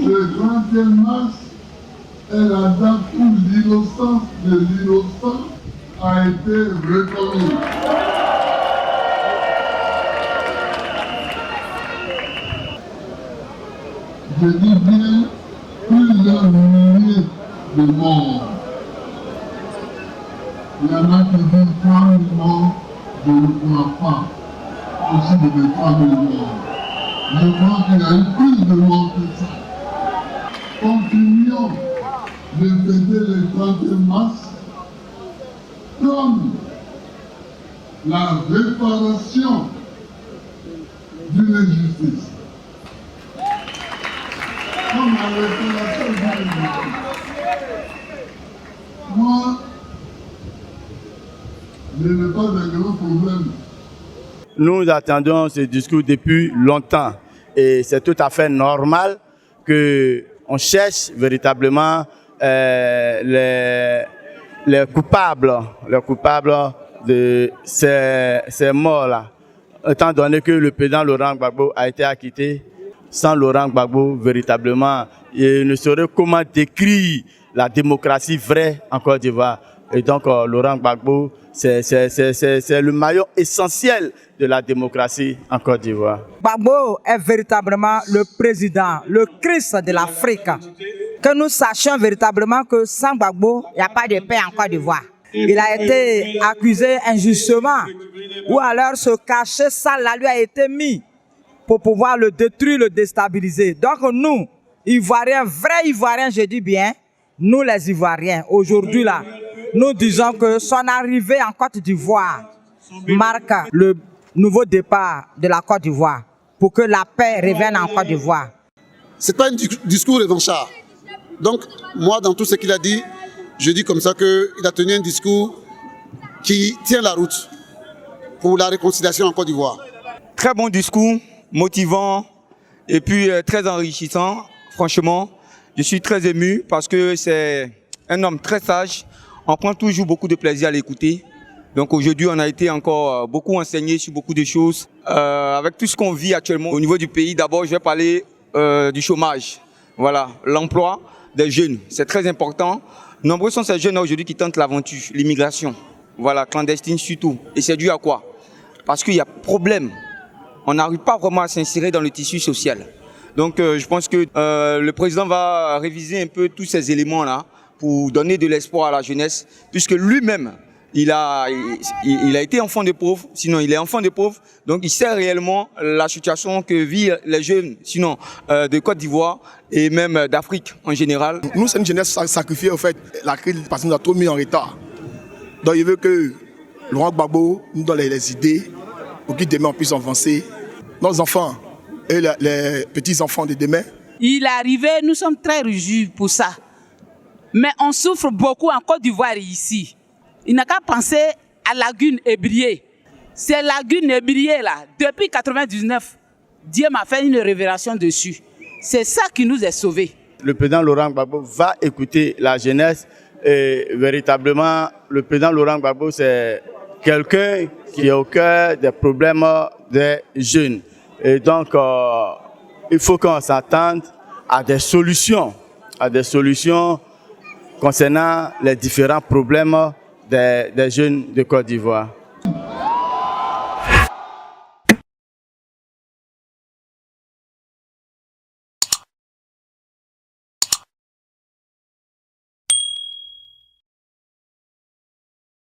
Le 31 mars est la date où l'innocence de l'innocent a été reconnue. Je dis bien plusieurs milliers de morts. Il y en a qui disent 3 000 morts, je ne crois pas. Aussi de 3 000 morts. Je crois qu'il y a eu plus de morts que ça. Continuons de fêter le 31 mars comme la réparation d'une injustice. Comme la réparation d'une injustice. Moi, je n'ai pas de grands problèmes. Nous attendons ce discours depuis longtemps et c'est tout à fait normal qu'on cherche véritablement les coupables de ces morts-là. Étant donné que le président Laurent Gbagbo a été acquitté, sans Laurent Gbagbo, véritablement, il ne saurait comment décrire la démocratie vraie en Côte d'Ivoire. Et donc, Laurent Gbagbo, c'est le maillon essentiel de la démocratie en Côte d'Ivoire. Gbagbo est véritablement le président, le Christ de l'Afrique. Que nous sachions véritablement que sans Gbagbo, il n'y a pas de paix en Côte d'Ivoire. Il a été accusé injustement, ou alors ce cachet sale là lui a été mis pour pouvoir le détruire, le déstabiliser. Donc nous, Ivoiriens, vrais Ivoiriens, je dis bien, nous les Ivoiriens, aujourd'hui là, nous disons que son arrivée en Côte d'Ivoire marque le nouveau départ de la Côte d'Ivoire pour que la paix revienne en Côte d'Ivoire. Ce n'est pas un discours revanchard. Donc, moi, dans tout ce qu'il a dit, je dis comme ça qu'il a tenu un discours qui tient la route pour la réconciliation en Côte d'Ivoire. Très bon discours, motivant et puis très enrichissant. Franchement, je suis très ému parce que c'est un homme très sage. On prend toujours beaucoup de plaisir à l'écouter. Donc aujourd'hui, on a été encore beaucoup enseigné sur beaucoup de choses. Avec tout ce qu'on vit actuellement au niveau du pays, d'abord, je vais parler du chômage. Voilà, l'emploi des jeunes, c'est très important. Nombreux sont ces jeunes aujourd'hui qui tentent l'aventure, l'immigration. Voilà, clandestine surtout. Et c'est dû à quoi? Parce qu'il y a problème. On n'arrive pas vraiment à s'insérer dans le tissu social. Donc je pense que le président va réviser un peu tous ces éléments-là pour donner de l'espoir à la jeunesse, puisque lui-même, il a été enfant de pauvres, sinon il est enfant de pauvres, donc il sait réellement la situation que vivent les jeunes, sinon de Côte d'Ivoire et même d'Afrique en général. Nous, c'est une jeunesse sacrifiée, en fait, la crise parce qu'on nous a trop mis en retard. Donc il veut que Laurent Gbagbo nous donne les idées pour que demain on puisse avancer. Nos enfants et les petits-enfants de demain. Il est arrivé, nous sommes très réjouis pour ça. Mais on souffre beaucoup en Côte d'Ivoire ici. Il n'a qu'à penser à Lagune Ébrié. C'est Lagune Ébrié là, depuis 1999, Dieu m'a fait une révélation dessus. C'est ça qui nous est sauvés. Le président Laurent Gbagbo va écouter la jeunesse et véritablement, le président Laurent Gbagbo, c'est quelqu'un qui est au cœur des problèmes des jeunes. Et donc, il faut qu'on s'attende à des solutions concernant les différents problèmes des jeunes de Côte d'Ivoire.